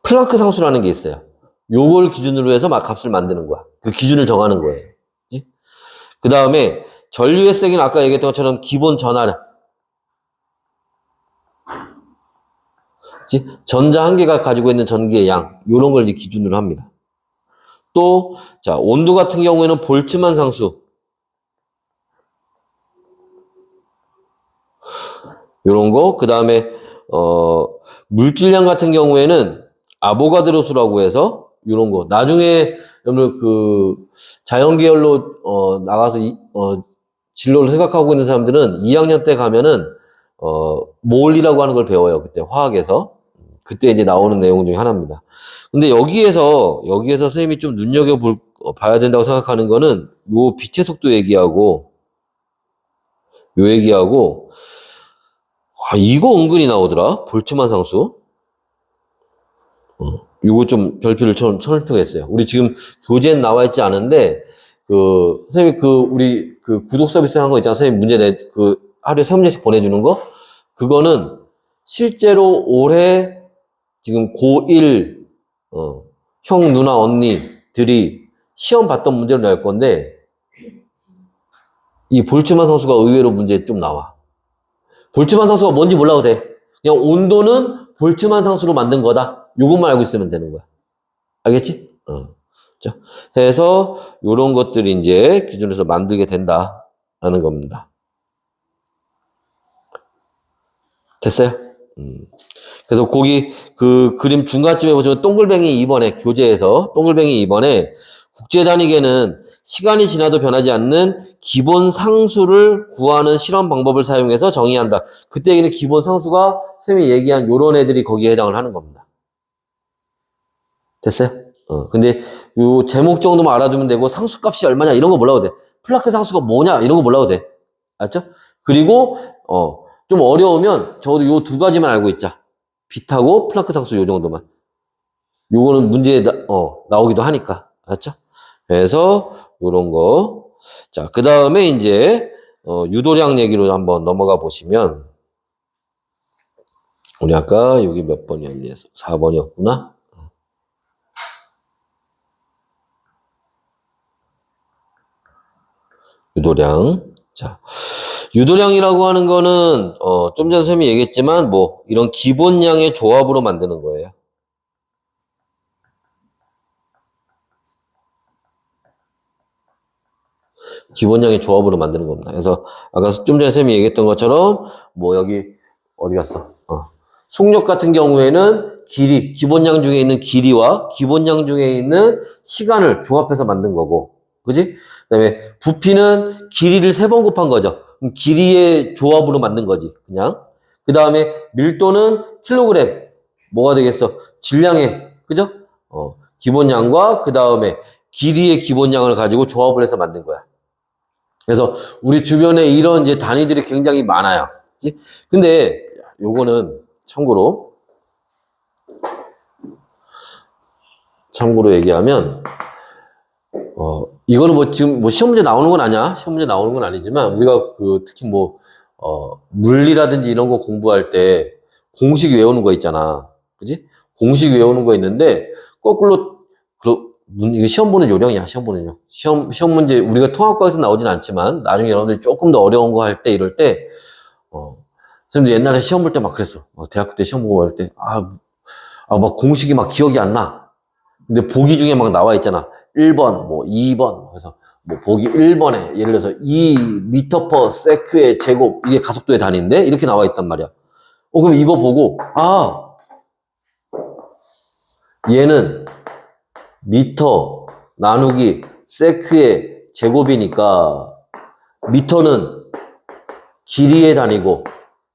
플랑크 상수라는 게 있어요. 요걸 기준으로 해서 막 값을 만드는 거야. 그 기준을 정하는 거예요. 그 다음에 전류의 세기는 아까 얘기했던 것처럼 기본 전하량. 그치? 전자 한 개가 가지고 있는 전기의 양, 요런 걸 이제 기준으로 합니다. 또, 자, 온도 같은 경우에는 볼츠만 상수. 요런 거. 그 다음에, 물질량 같은 경우에는 아보가드로 수라고 해서 요런 거. 나중에, 여러분, 자연계열로, 나가서, 진로를 생각하고 있는 사람들은 2학년 때 가면은, 몰이라고 하는 걸 배워요. 그때 화학에서. 그때 이제 나오는 내용 중에 하나입니다. 근데 여기에서 선생님이 좀 봐야 된다고 생각하는 거는 요 빛의 속도 얘기하고, 이거 은근히 나오더라. 볼츠만 상수. 요거 좀 별표를 설명했어요. 우리 지금 교재엔 나와 있지 않은데, 선생님이 우리 구독 서비스 한 거 있잖아. 선생님 하루에 3문제씩 보내주는 거? 그거는 실제로 올해 지금 고1, 형, 누나, 언니들이 시험 봤던 문제를 낼 건데, 이 볼츠만 상수가 의외로 문제에 좀 나와. 볼츠만 상수가 뭔지 몰라도 돼. 그냥 온도는 볼츠만 상수로 만든 거다. 요것만 알고 있으면 되는 거야. 알겠지? 자, 해서 요런 것들이 이제 기준에서 만들게 된다라는 겁니다. 됐어요? 그래서 거기 그림 중간쯤에 보시면 동글뱅이 2번에 교재에서 동글뱅이 2번에 국제 단위계는 시간이 지나도 변하지 않는 기본 상수를 구하는 실험 방법을 사용해서 정의한다. 그때 얘기는 기본 상수가 선생님이 얘기한 요런 애들이 거기에 해당을 하는 겁니다. 됐어요? 근데 요 제목 정도만 알아두면 되고 상수값이 얼마냐 이런 거 몰라도 돼. 플라크 상수가 뭐냐 이런 거 몰라도 돼. 알죠? 그리고 좀 어려우면 적어도 요 두 가지만 알고 있자. 빛하고 플랑크 상수 요 정도만. 요거는 문제에 나오기도 하니까. 알았죠? 그래서 요런 거. 자, 그 다음에 이제 유도량 얘기로 한번 넘어가 보시면 우리 아까 여기 몇 번이었니? 4번이었구나. 유도량. 자, 유도량이라고 하는 거는 좀 전에 선생님이 얘기했지만 이런 기본량의 조합으로 만드는 거예요. 기본량의 조합으로 만드는 겁니다. 그래서 아까 좀 전에 선생님이 얘기했던 것처럼 여기 어디 갔어? 속력 같은 경우에는 기본량 중에 있는 길이와 기본량 중에 있는 시간을 조합해서 만든 거고, 그지? 그다음에 부피는 길이를 3번 곱한 거죠. 길이의 조합으로 만든 거지, 그냥. 그 다음에 밀도는 킬로그램. 뭐가 되겠어? 질량의, 그죠? 기본량과 그 다음에 길이의 기본량을 가지고 조합을 해서 만든 거야. 그래서 우리 주변에 이런 이제 단위들이 굉장히 많아요. 그치? 근데 요거는 참고로 얘기하면 이거는 지금 시험 문제 나오는 건 아니야. 시험 문제 나오는 건 아니지만 우리가 특히 물리라든지 이런 거 공부할 때 공식 외우는 거 있잖아. 그지? 공식 외우는 거 있는데 거꾸로 이거 시험 보는 요령이야. 시험 보는 요령. 시험 문제 우리가 통합과에서 나오진 않지만 나중에 여러분들이 조금 더 어려운 거 할 때 이럴 때 선생님도 옛날에 시험 볼 때 막 그랬어. 대학교 때 시험 보고 할 때 막 공식이 막 기억이 안 나. 근데 보기 중에 막 나와 있잖아. 1번, 2번. 그래서 보기 1번에 예를 들어서 2m per sec의 제곱 이게 가속도의 단위인데 이렇게 나와 있단 말이야. 그럼 이거 보고 얘는 미터 나누기 세크의 제곱이니까 미터는 길이의 단위고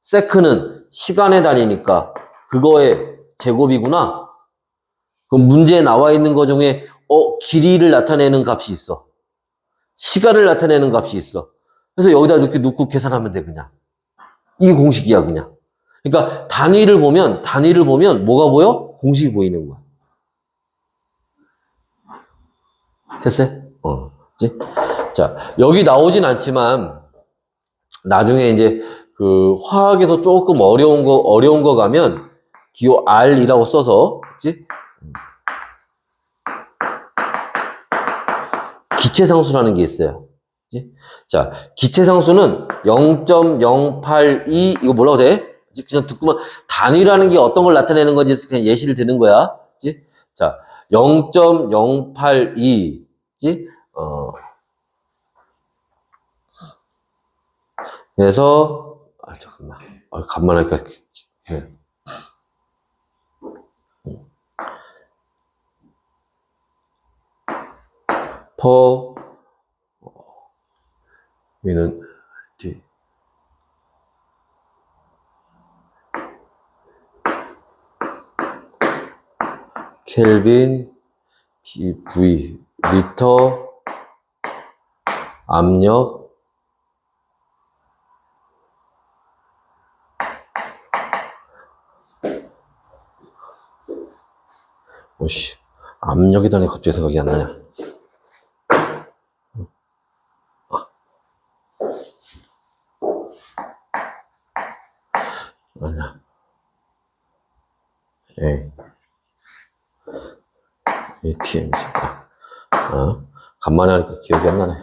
세크는 시간의 단위니까 그거의 제곱이구나. 그럼 문제에 나와 있는 것 중에 길이를 나타내는 값이 있어. 시간을 나타내는 값이 있어. 그래서 여기다 이렇게 넣고 계산하면 돼, 그냥. 이게 공식이야, 그냥. 그러니까 단위를 보면 뭐가 보여? 공식이 보이는 거야. 됐어요? 그치? 자, 여기 나오진 않지만 나중에 이제 화학에서 조금 어려운 거 가면 기호 R이라고 써서, 그치? 기체상수라는 게 있어요. 그치? 자, 기체상수는 0.082, 이거 뭐라고 돼? 그냥 듣고만 단위라는 게 어떤 걸 나타내는 건지 그냥 예시를 드는 거야. 그치? 자, 0.082. 그치? 그래서, 잠깐만. 간만에 하니까, 예. 얘는, D. 켈빈, V, 리터, 압력, 오씨, 압력이다니 갑자기 생각이 안 나냐. 아니야. ATM. 간만에 하니까 기억이 안 나네.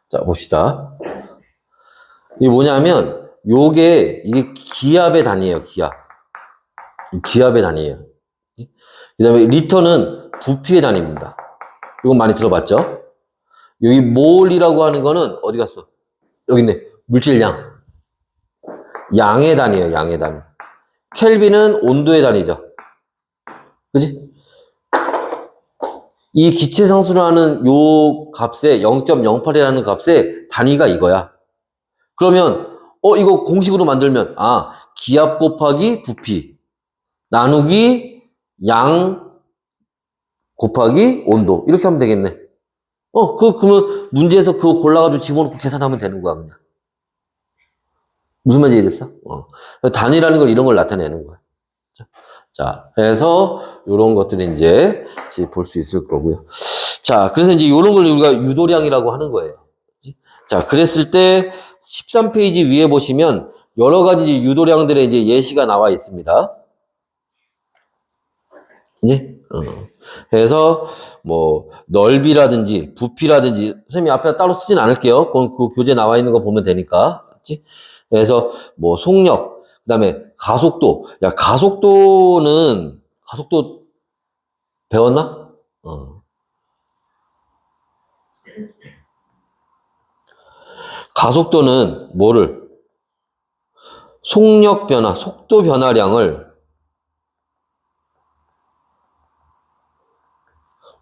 자, 봅시다. 이게 뭐냐면, 이게 기압의 단위예요, 기압. 기압의 단위예요. 그 다음에 리터는 부피의 단위입니다. 이건 많이 들어봤죠? 여기 몰이라고 하는 거는 어디 갔어? 여기 있네. 물질량. 양의 단위예요, 양의 단위. 켈빈은 온도의 단위죠. 그지? 이 기체 상수를 하는 요 값에 0.08이라는 값의 단위가 이거야. 그러면 이거 공식으로 만들면 기압 곱하기 부피 나누기 양 곱하기 온도 이렇게 하면 되겠네. 그러면 문제에서 그거 골라가지고 집어넣고 계산하면 되는 거야 그냥. 무슨 말인지 이해됐어? 단위라는 걸 이런 걸 나타내는 거야. 자, 그래서 요런 것들이 이제 볼 수 있을 거고요. 자, 그래서 이제 요런 걸 우리가 유도량이라고 하는 거예요. 자, 그랬을 때 13페이지 위에 보시면 여러 가지 유도량들의 이제 예시가 나와 있습니다. 이제 그래서 뭐 넓이라든지 부피라든지 선생님이 앞에 따로 쓰진 않을게요. 그 교재 나와 있는 거 보면 되니까. 그렇지? 그래서 뭐 속력, 그다음에 가속도. 야, 가속도 배웠나? 가속도는 뭐를? 속력 변화, 속도 변화량을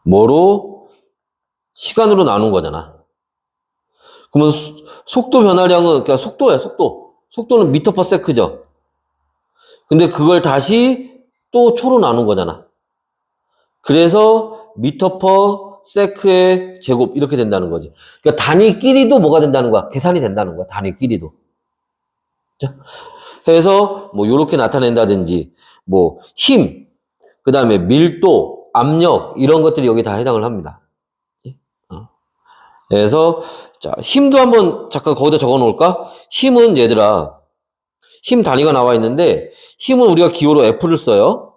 뭐로? 시간으로 나눈 거잖아. 그러면 속도 변화량은 그냥 속도야, 속도. 속도는 미터 퍼 세크죠. 근데 그걸 다시 또 초로 나눈 거잖아. 그래서 미터 퍼 세크의 제곱 이렇게 된다는 거지. 그러니까 단위끼리도 뭐가 된다는 거야? 계산이 된다는 거야. 단위끼리도. 그래서 뭐 요렇게 나타낸다든지 뭐 힘, 그다음에 밀도, 압력 이런 것들이 여기 다 해당을 합니다. 그래서 자, 힘도 한번 잠깐 거기다 적어 놓을까? 힘은 얘들아 힘 단위가 나와 있는데 힘은 우리가 기호로 F를 써요.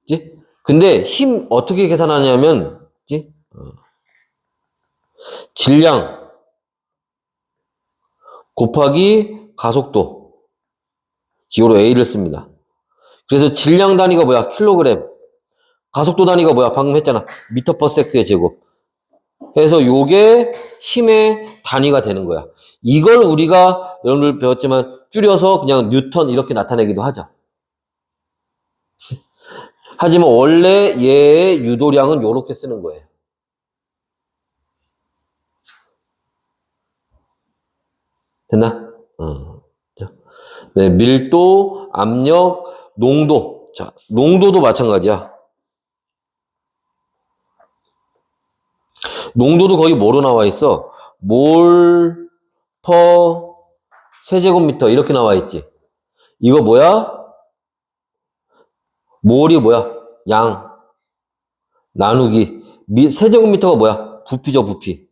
그치? 근데 힘 어떻게 계산하냐면 그치? 질량 곱하기 가속도 기호로 A를 씁니다. 그래서 질량 단위가 뭐야? 킬로그램. 가속도 단위가 뭐야? 방금 했잖아. 미터 퍼 세크의 제곱. 그래서 요게 힘의 단위가 되는 거야. 이걸 우리가 여러분들 배웠지만 줄여서 그냥 뉴턴 이렇게 나타내기도 하죠. 하지만 원래 얘의 유도량은 요렇게 쓰는 거예요. 됐나? 네, 밀도, 압력, 농도. 자, 농도도 마찬가지야. 농도도 거기 뭐로 나와 있어? 몰, 퍼, 세제곱미터 이렇게 나와 있지. 이거 뭐야? 몰이 뭐야? 양. 나누기. 세제곱미터가 뭐야? 부피죠, 부피.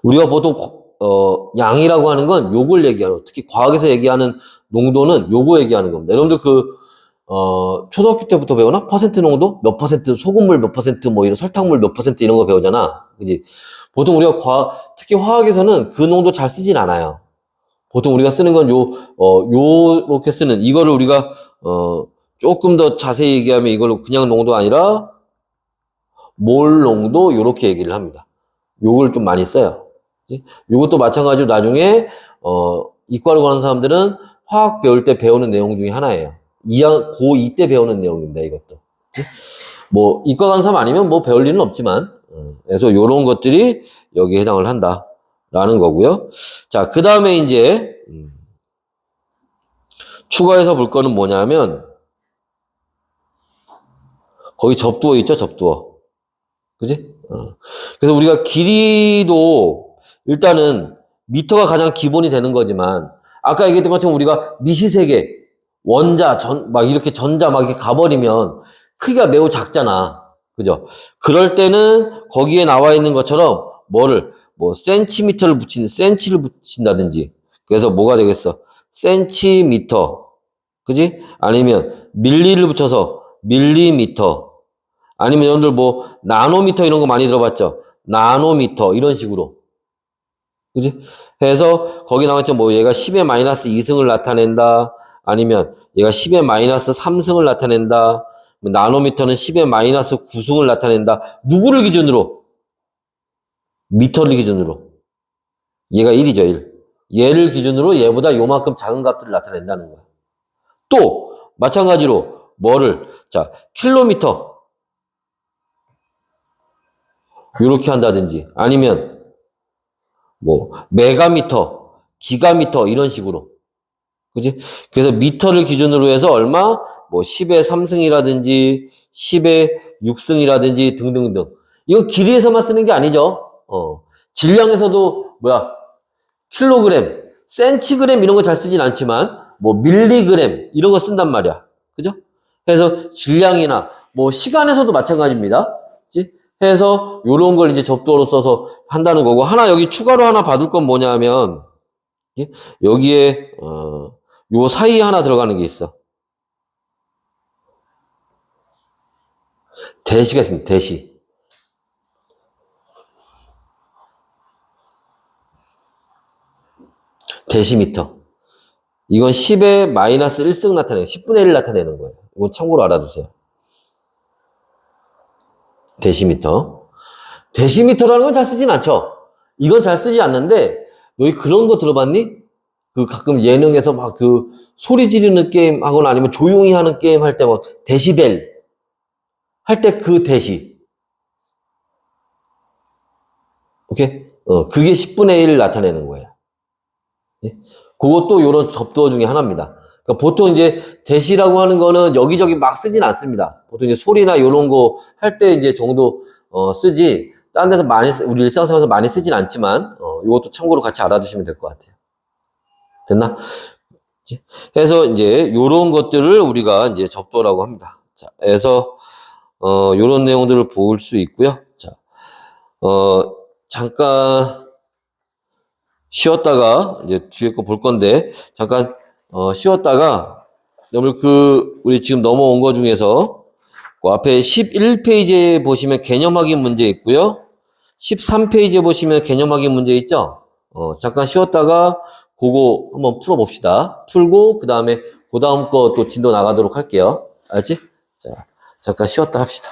우리가 보통 양이라고 하는 건 요걸 얘기하는, 특히 과학에서 얘기하는 농도는 요거 얘기하는 겁니다. 여러분들 초등학교 때부터 배우나? 퍼센트 농도? 몇 퍼센트, 소금물 몇 퍼센트, 뭐 이런 설탕물 몇 퍼센트 이런 거 배우잖아. 그지? 보통 우리가 특히 화학에서는 그 농도 잘 쓰진 않아요. 보통 우리가 쓰는 건 요렇게 쓰는, 이거를 우리가, 조금 더 자세히 얘기하면 이걸 그냥 농도 아니라 몰 농도 요렇게 얘기를 합니다. 요걸 좀 많이 써요. 그치? 요것도 마찬가지로 나중에, 이과를 가는 사람들은 화학 배울 때 배우는 내용 중에 하나예요. 고2 때 배우는 내용입니다, 이것도. 그치? 뭐, 이과 가는 사람 아니면 뭐 배울 일은 없지만, 그래서 요런 것들이 여기에 해당을 한다라는 거고요. 자, 그 다음에 이제, 추가해서 볼 거는 뭐냐면, 거기 접두어 있죠, 접두어. 그지? 그래서 우리가 길이도 일단은 미터가 가장 기본이 되는 거지만, 아까 얘기했던 것처럼 우리가 미시세계, 원자, 막 이렇게 전자 막 이렇게 가버리면 크기가 매우 작잖아. 그죠? 그럴 때는 거기에 나와 있는 것처럼 센티미터를 센치를 붙인다든지. 그래서 뭐가 되겠어? 센티미터. 그지? 아니면 밀리를 붙여서 밀리미터. 아니면 여러분들 나노미터 이런 거 많이 들어봤죠? 나노미터 이런 식으로. 그지? 해서 거기 나왔죠. 얘가 10의 마이너스 2승을 나타낸다. 아니면 얘가 10의 마이너스 3승을 나타낸다. 나노미터는 10의 마이너스 9승을 나타낸다. 누구를 기준으로? 미터를 기준으로. 얘가 1이죠, 1. 얘를 기준으로 얘보다 요만큼 작은 값들을 나타낸다는 거야. 또 마찬가지로 자, 킬로미터 이렇게 한다든지 아니면 메가미터, 기가미터 이런 식으로. 그지? 그래서 미터를 기준으로 해서 얼마? 10의 3승이라든지 10의 6승이라든지 등등등. 이건 길이에서만 쓰는 게 아니죠. 질량에서도 킬로그램, 센티그램 이런 거 잘 쓰진 않지만 밀리그램 이런 거 쓴단 말이야. 그죠? 그래서 질량이나 시간에서도 마찬가지입니다. 그치? 해서 요런 걸 이제 접두어로 써서 한다는 거고, 하나 여기 추가로 하나 받을 건 뭐냐면 여기에 요 사이에 하나 들어가는 게 있어. 대시가 있습니다. 대시. 데시미터. 이건 10의 마이너스 1승 나타내는, 10분의 1 나타내는 거예요. 이건 참고로 알아두세요. 데시미터. 데시미터라는 건 잘 쓰진 않죠. 이건 잘 쓰지 않는데, 너희 그런 거 들어봤니? 가끔 예능에서 소리 지르는 게임 하거나 아니면 조용히 하는 게임 할 때 데시벨 할 때 데시. 오케이? 그게 10분의 1을 나타내는 거예요. 예? 그것도 요런 접두어 중에 하나입니다. 그러니까 보통 이제 대시라고 하는 거는 여기저기 막 쓰진 않습니다. 보통 이제 소리나 요런 거 할 때 이제 정도 쓰지, 다른 데서 우리 일상생활에서 많이 쓰진 않지만, 요것도 참고로 같이 알아두시면 될 것 같아요. 됐나? 해서 이제 요런 것들을 우리가 이제 접두어라고 합니다. 자, 그래서 요런 내용들을 볼 수 있고요. 자, 잠깐 쉬었다가 이제 뒤에 거 볼 건데, 잠깐 쉬었다가 여러분 우리 지금 넘어온 거 중에서 앞에 11페이지에 보시면 개념 확인 문제 있고요. 13페이지에 보시면 개념 확인 문제 있죠? 잠깐 쉬었다가 그거 한번 풀어봅시다. 풀고 그 다음에 그 다음 거 또 진도 나가도록 할게요. 알지? 자, 잠깐 쉬었다 합시다.